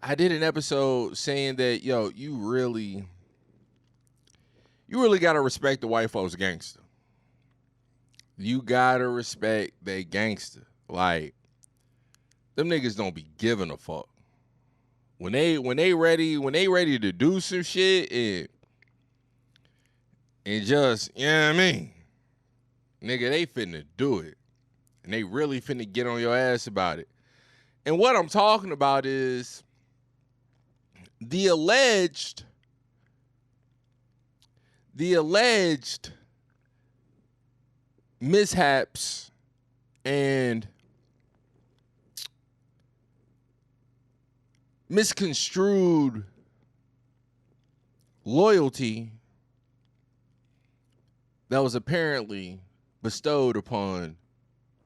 I did an episode saying that, yo, you really gotta respect the white folks gangster. You gotta respect they gangster. Like, them niggas don't be giving a fuck. When they ready to do some shit and just, you know what I mean? Nigga, they finna do it. And they really finna get on your ass about it. And what I'm talking about is the alleged mishaps and misconstrued loyalty that was apparently bestowed upon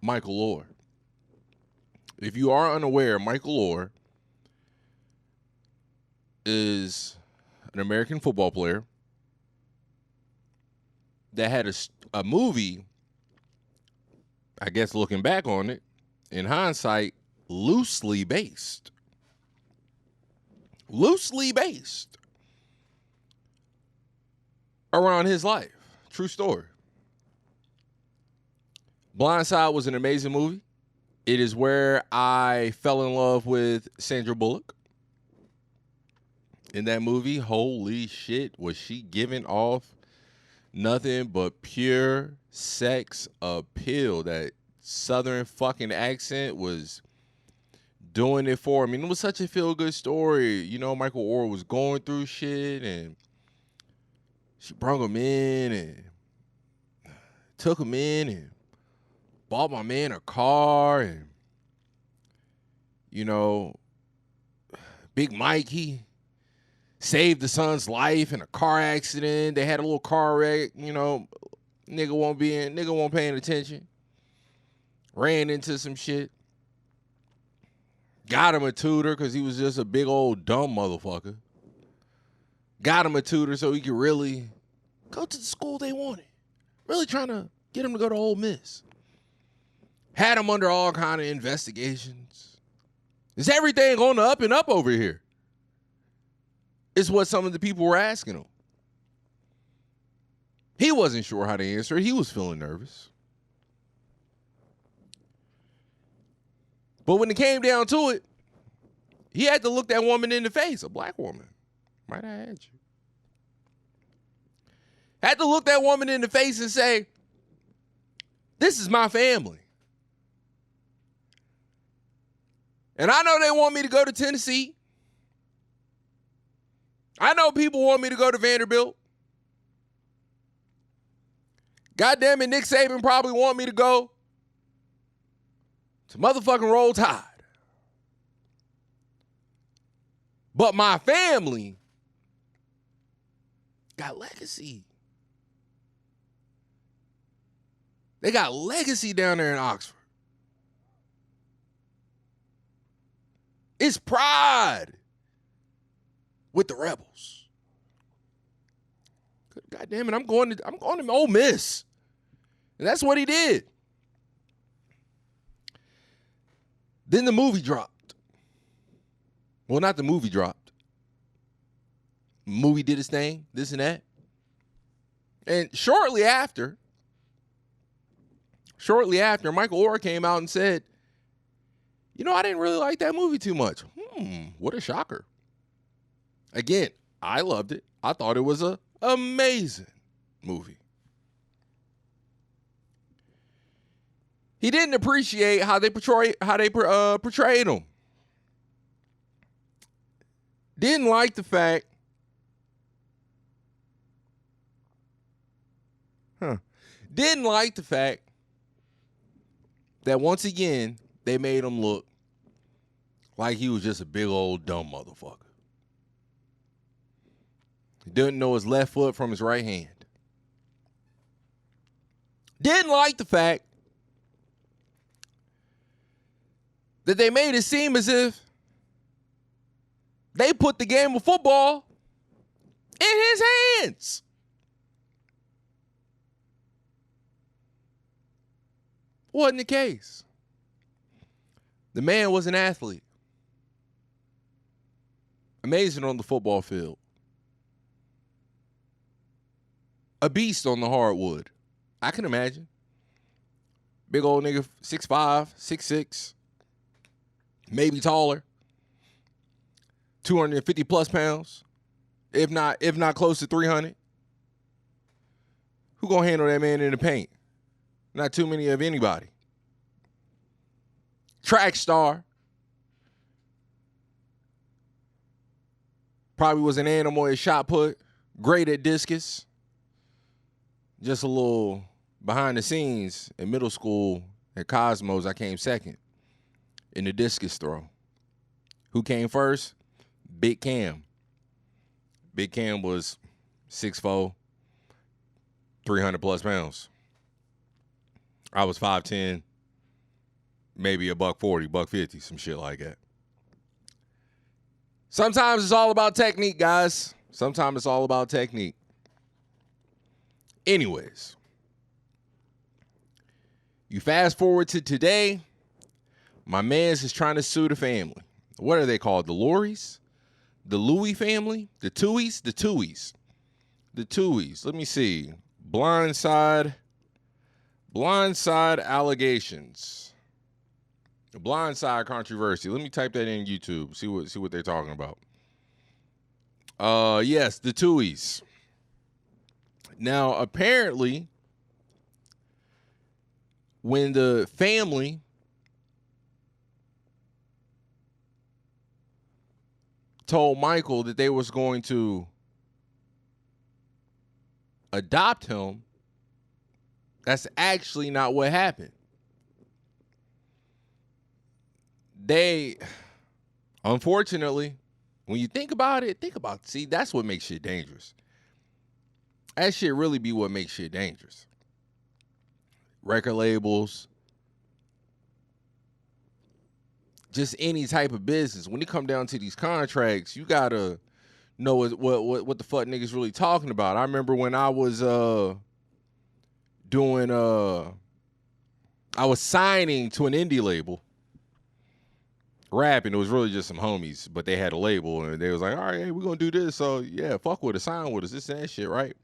Micheal Oher. If you are unaware, Micheal Oher is an American football player that had a movie, I guess looking back on it, in hindsight, loosely based around his life. True story. Blindside was an amazing movie. It is where I fell in love with Sandra Bullock. In that movie, holy shit, was she giving off nothing but pure sex appeal. That southern fucking accent was doing it for him. I mean, it was such a feel-good story. You know, Micheal Oher was going through shit, and she brought him in and took him in and bought my man a car. And, you know, Big Mike, he saved the son's life in a car accident. They had a little car wreck, you know, nigga won't paying attention. Ran into some shit. Got him a tutor because he was just a big old dumb motherfucker. Got him a tutor so he could really go to the school they wanted. Really trying to get him to go to Ole Miss. Had him under all kind of investigations. Is everything on the up and up over here? Is what some of the people were asking him. He wasn't sure how to answer it. He was feeling nervous. But when it came down to it, he had to look that woman in the face, a black woman. Might I add you? Had to look that woman in the face and say, this is my family. And I know they want me to go to Tennessee. I know people want me to go to Vanderbilt. Goddamn it, Nick Saban probably want me to go to motherfucking Roll Tide. But my family got legacy. They got legacy down there in Oxford. It's pride with the Rebels. God damn it, I'm going to Ole Miss. And that's what he did. Then the movie dropped. Well, not the movie dropped. The movie did its thing, this and that. And shortly after, Micheal Oher came out and said, you know, I didn't really like that movie too much. What a shocker. Again, I loved it. I thought it was an amazing movie. He didn't appreciate how they portrayed him. Didn't like the fact. Didn't like the fact that once again they made him look like he was just a big old dumb motherfucker. He didn't know his left foot from his right hand. Didn't like the fact that they made it seem as if they put the game of football in his hands. Wasn't the case. The man was an athlete. Amazing on the football field. A beast on the hardwood. I can imagine. Big old nigga, 6'5", 6'6", maybe taller. 250 plus pounds. If not close to 300. Who gonna handle that man in the paint? Not too many of anybody. Track star. Probably was an animal at shot put. Great at discus. Just a little behind the scenes in middle school at Cosmos, I came second in the discus throw. Who came first? Big Cam. Big Cam was 6'4", 300 plus pounds. I was 5'10", maybe $140, $150, some shit like that. Sometimes it's all about technique, guys. Sometimes it's all about technique. Anyways, you fast forward to today, my man's is trying to sue the family. What are they called? The Lories? The Louis family? The Touhys? The Touhys. The Touhys. Let me see. Blindside allegations. The Blindside controversy. Let me type that in YouTube. See what they're talking about. Yes, the Touhys. Now, apparently, when the family told Michael that they was going to adopt him, that's actually not what happened. They, unfortunately, when you think about it, see, that's what makes shit dangerous. That shit really be what makes shit dangerous. Record labels, just any type of business. When it come down to these contracts, you gotta know what the fuck niggas really talking about. I remember when I was I was signing to an indie label, rapping. It was really just some homies, but they had a label and they was like, all right, hey, we're gonna do this. So yeah, fuck with us, sign with us, this and that shit, right?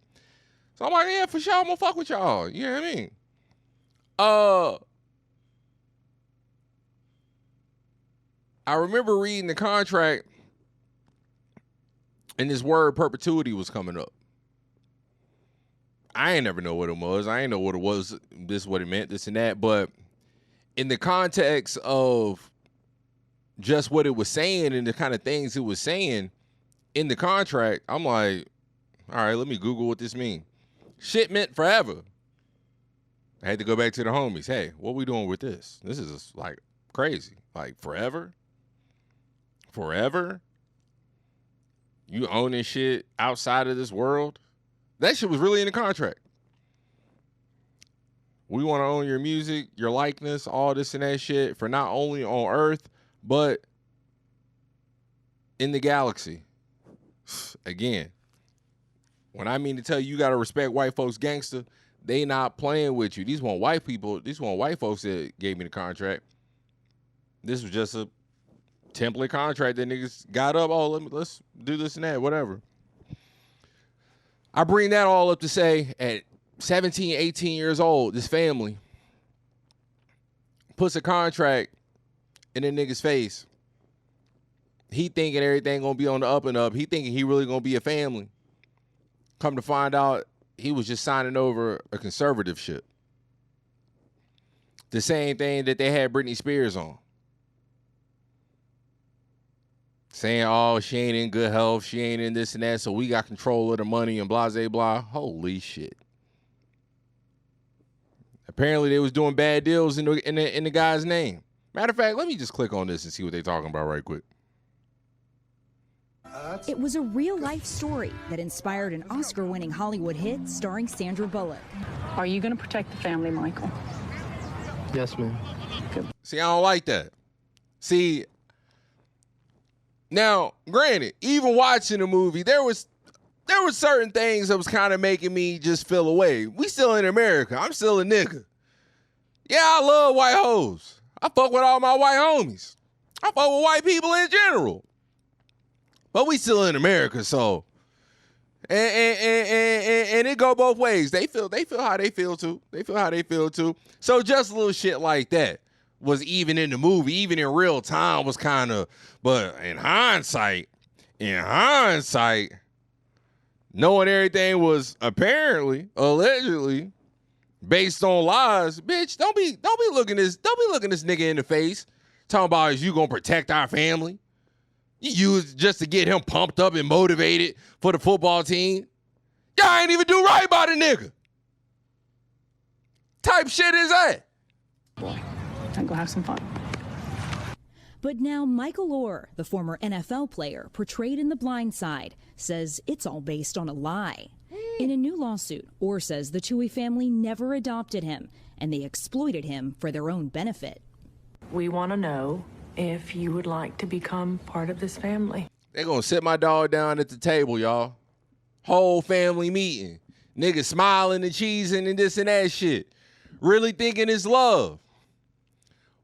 So I'm like, yeah, for sure, I'm gonna fuck with y'all. You know what I mean? I remember reading the contract and this word perpetuity was coming up. I ain't never know what it was. I ain't know what it was, this what it meant, this and that. But in the context of just what it was saying and the kind of things it was saying in the contract, I'm like, all right, let me Google what this means. Shit meant forever. I had to go back to the homies. Hey, what we doing with this? This is like crazy. Like forever? Forever? You owning shit outside of this world? That shit was really in the contract. We want to own your music, your likeness, all this and that shit for not only on Earth, but in the galaxy. Again, when I mean to tell you, you got to respect white folks gangster, they not playing with you. These weren't white people. These weren't white folks that gave me the contract. This was just a template contract that niggas got up. Oh, let's do this and that, whatever. I bring that all up to say at 17, 18 years old, this family puts a contract in a nigga's face. He thinking everything gonna be on the up and up. He thinking he really gonna be a family. Come to find out, he was just signing over a conservatorship. The same thing that they had Britney Spears on. Saying, oh, she ain't in good health, she ain't in this and that, so we got control of the money and blah, blah, blah. Holy shit. Apparently they was doing bad deals in the guy's name. Matter of fact, let me just click on this and see what they're talking about right quick. It was a real-life story that inspired an Oscar-winning Hollywood hit starring Sandra Bullock. Are you going to protect the family, Michael? Yes, ma'am. See, I don't like that. See, now, granted, even watching the movie, there was certain things that was kind of making me just feel away. We still in America. I'm still a nigga. Yeah, I love white hoes. I fuck with all my white homies. I fuck with white people in general. But we still in America, so and it go both ways. They feel how they feel too. They feel how they feel too. So just little shit like that was even in the movie, even in real time was kind of, but in hindsight, knowing everything was apparently, allegedly, based on lies, bitch, don't be looking this nigga in the face, talking about is you gonna protect our family. You used just to get him pumped up and motivated for the football team. Y'all ain't even do right by the nigga. Type shit is that? Boy, and go have some fun. But now Micheal Oher, the former NFL player portrayed in The Blind Side, says it's all based on a lie. In a new lawsuit, Oher says the Touhys family never adopted him and they exploited him for their own benefit. We want to know if you would like to become part of this family. They gonna sit my dog down at the table, y'all. Whole family meeting. Niggas smiling and cheesing and this and that shit. Really thinking it's love.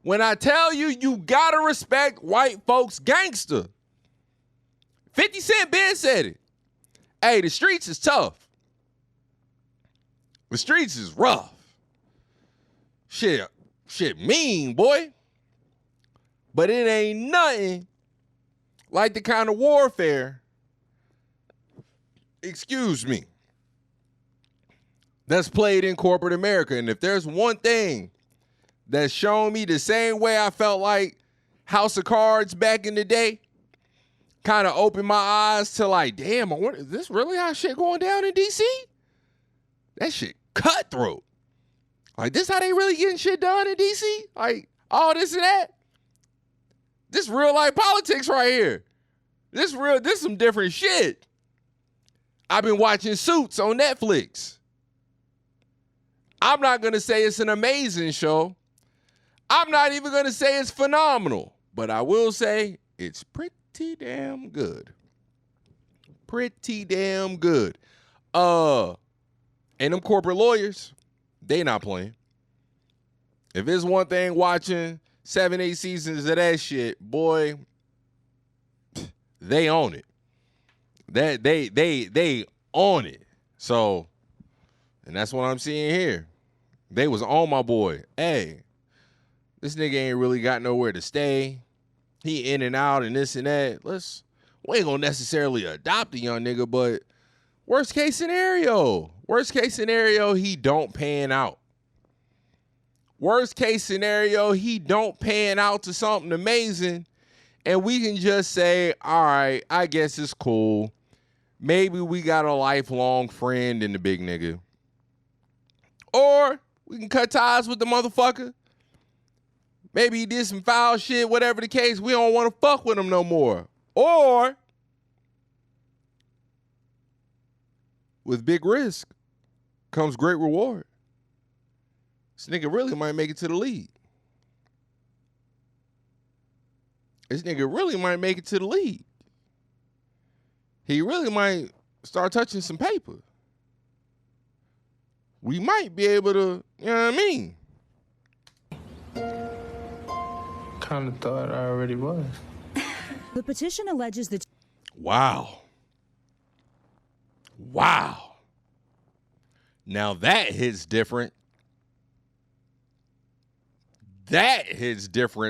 When I tell you, you gotta respect white folks gangster. 50 Cent Ben said it. Hey, the streets is tough. The streets is rough. Shit mean, boy. But it ain't nothing like the kind of warfare, that's played in corporate America. And if there's one thing that's shown me the same way I felt like House of Cards back in the day, kind of opened my eyes to like, damn, I wonder, is this really how shit going down in D.C.? That shit cutthroat. Like, this how they really getting shit done in D.C.? Like, all this and that? This real life politics right here. This some different shit. I've been watching Suits on Netflix. I'm not going to say it's an amazing show. I'm not even going to say it's phenomenal. But I will say it's pretty damn good. Pretty damn good. And them corporate lawyers, they not playing. If it's one thing watching 7-8 seasons of that shit, boy, they own it. That they own it. So, and that's what I'm seeing here. They was on my boy. Hey, this nigga ain't really got nowhere to stay. He in and out and this and that. We ain't gonna necessarily adopt the young nigga, but worst case scenario, he don't pan out. Worst case scenario, he don't pan out to something amazing, and we can just say, all right, I guess it's cool. Maybe we got a lifelong friend in the big nigga. Or we can cut ties with the motherfucker. Maybe he did some foul shit, whatever the case, we don't want to fuck with him no more. Or, with big risk comes great reward. This nigga really might make it to the league. He really might start touching some paper. We might be able to, you know what I mean? Kind of thought I already was. The petition alleges that Wow. Now that hits different.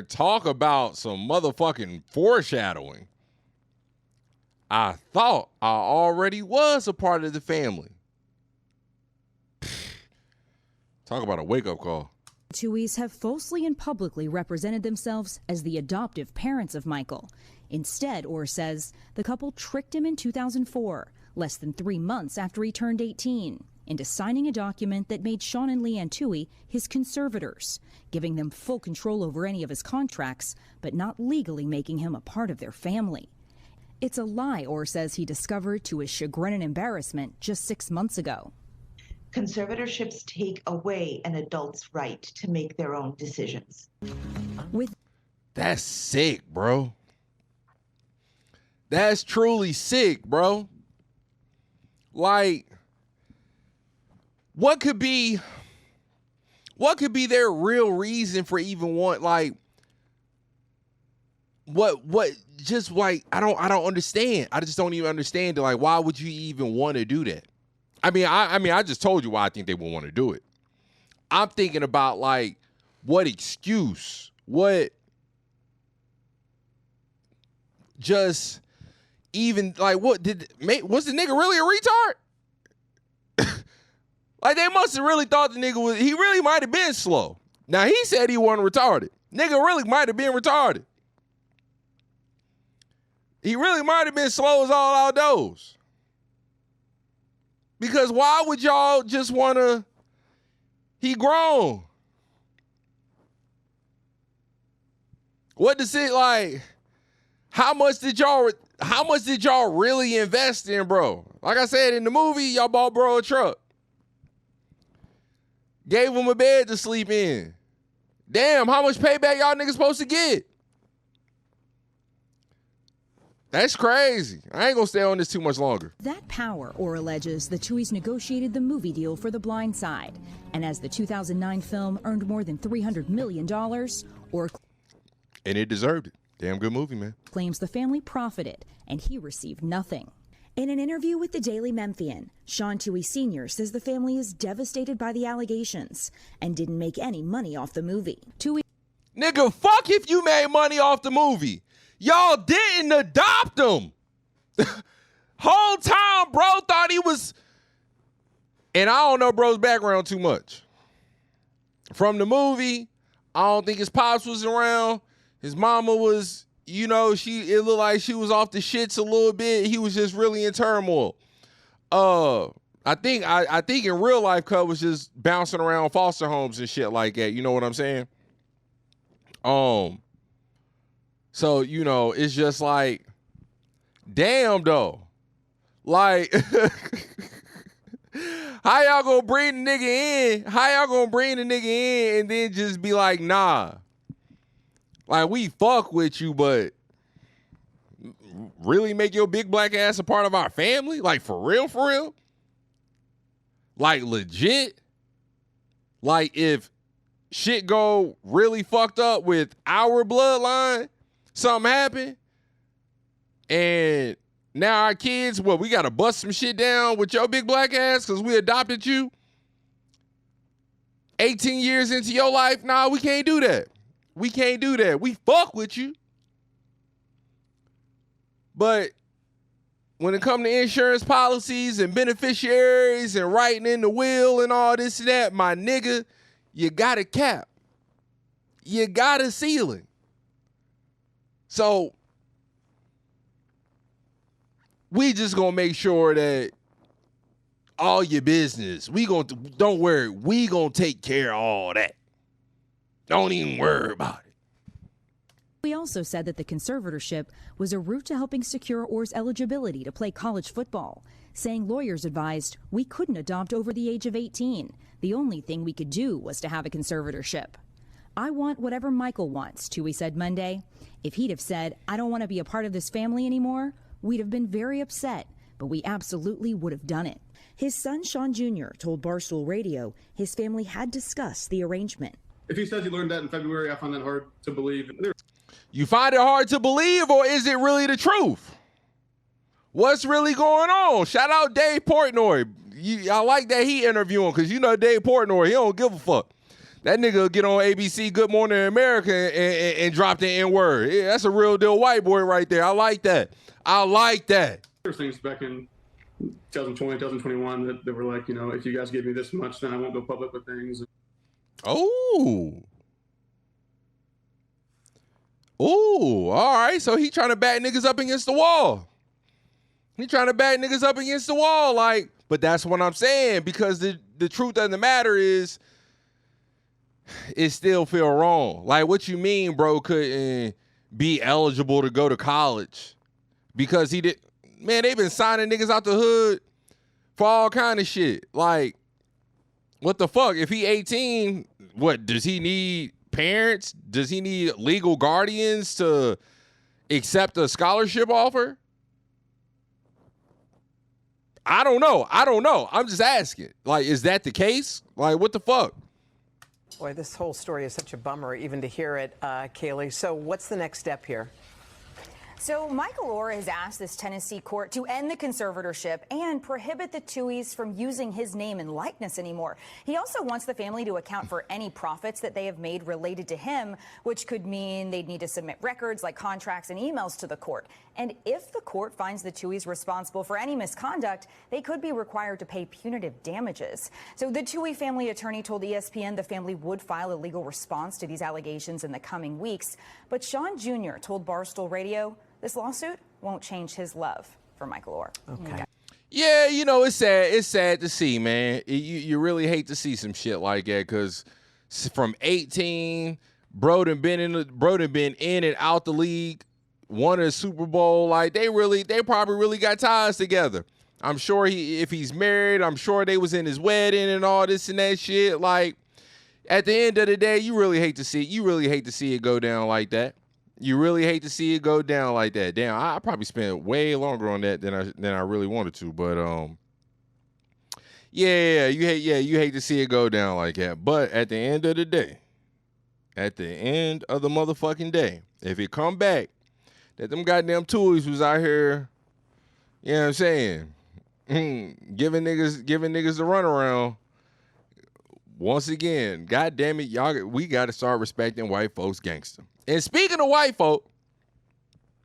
Talk about some motherfucking foreshadowing. I thought I already was a part of the family. Talk about a wake-up call. Touhys have falsely and publicly represented themselves as the adoptive parents of Micheal. Instead, Oher says the couple tricked him in 2004, less than 3 months after he turned 18, into signing a document that made Sean and Leanne Touhys his conservators, giving them full control over any of his contracts, but not legally making him a part of their family. It's a lie Oher says he discovered to his chagrin and embarrassment just 6 months ago. Conservatorships take away an adult's right to make their own decisions. That's sick, bro. That's truly sick, bro. Like, what could be their real reason for even want, like, just like I don't understand. I just don't even understand. Like, why would you even want to do that? I mean, I just told you why I think they would want to do it. I'm thinking about like what excuse, what just even like was the nigga really a retard? Like they must have really thought the nigga he really might have been slow. Now he said he wasn't retarded. Nigga really might have been retarded. He really might have been slow as all outdoors. Because why would y'all just want to, he grown. What does it like, how much did y'all really invest in, bro? Like I said, in the movie, y'all bought bro a truck. Gave him a bed to sleep in. Damn, how much payback y'all niggas supposed to get? That's crazy. I ain't gonna stay on this too much longer. That power, Oher alleges, the Touhys negotiated the movie deal for The Blind Side. And as the 2009 film earned more than $300 million, Oher and it deserved it. Damn good movie, man. Claims the family profited, and he received nothing. In an interview with the Daily Memphian, Sean Touhys Sr. says the family is devastated by the allegations and didn't make any money off the movie. Nigga, fuck if you made money off the movie. Y'all didn't adopt him. Whole time, bro thought he was, and I don't know bro's background too much. From the movie, I don't think his pops was around. His mama was, you know, it looked like she was off the shits a little bit. He was just really in turmoil. I think in real life, Cub was just bouncing around foster homes and shit like that. You know what I'm saying? So, you know, it's just like, damn though. Like, how y'all gonna bring the nigga in? How y'all gonna bring the nigga in and then just be like, nah. Like, we fuck with you, but really make your big black ass a part of our family? Like, for real, for real? Like, legit? Like, if shit go really fucked up with our bloodline, something happened, and now our kids, we gotta bust some shit down with your big black ass because we adopted you 18 years into your life? Nah, we can't do that. We can't do that. We fuck with you. But when it comes to insurance policies and beneficiaries and writing in the will and all this and that, my nigga, you got a cap. You got a ceiling. So we just gonna make sure that all your business, don't worry, we gonna take care of all that. Don't even worry about it. We also said that the conservatorship was a route to helping secure Oher's eligibility to play college football, saying lawyers advised we couldn't adopt over the age of 18. The only thing we could do was to have a conservatorship. I want whatever Michael wants, Touhys said Monday. If he'd have said, I don't want to be a part of this family anymore, we'd have been very upset, but we absolutely would have done it. His son, Sean Jr., told Barstool Radio his family had discussed the arrangement. If he says he learned that in February, I find that hard to believe. You find it hard to believe, or is it really the truth? What's really going on? Shout out Dave Portnoy. I like that he interviewing, because you know Dave Portnoy, he don't give a fuck. That nigga will get on ABC Good Morning America and drop the N-word. Yeah, that's a real deal white boy right there. I like that. I like that. There's things back in 2020, 2021 that were like, you know, if you guys give me this much, then I won't go public with things. Oh. Oh, all right. So he trying to back niggas up against the wall. He trying to back niggas up against the wall. Like, but that's what I'm saying, because the truth of the matter is, it still feel wrong. Like, what you mean, bro, couldn't be eligible to go to college? Because he did. Man, they been signing niggas out the hood for all kind of shit. Like, what the fuck? If he 18, what, does he need parents? Does he need legal guardians to accept a scholarship offer? I don't know. I'm just asking. Like, is that the case? Like, what the fuck? Boy, this whole story is such a bummer, even to hear it, Kaylee. So what's the next step here? So Micheal Oher has asked this Tennessee court to end the conservatorship and prohibit the Touhys from using his name and likeness anymore. He also wants the family to account for any profits that they have made related to him, which could mean they'd need to submit records like contracts and emails to the court. And if the court finds the Touhys responsible for any misconduct, they could be required to pay punitive damages. So the Touhy family attorney told ESPN the family would file a legal response to these allegations in the coming weeks. But Sean Jr. told Barstool Radio this lawsuit won't change his love for Micheal Oher. Okay. Yeah, you know, it's sad. It's sad to see, man. You really hate to see some shit like that because from 18, Bro been in and out the league, won a Super Bowl. Like they probably really got ties together. I'm sure if he's married, I'm sure they was in his wedding and all this and that shit. Like at the end of the day, you really hate to see it. You really hate to see it go down like that. You really hate to see it go down like that. Damn, I probably spent way longer on that than I really wanted to. But you hate to see it go down like that. But at the end of the day, at the end of the motherfucking day, if it come back that them goddamn Touhys was out here, you know what I'm saying, giving niggas the runaround. Once again, God damn it, y'all, we got to start respecting white folks gangster. And speaking of white folk,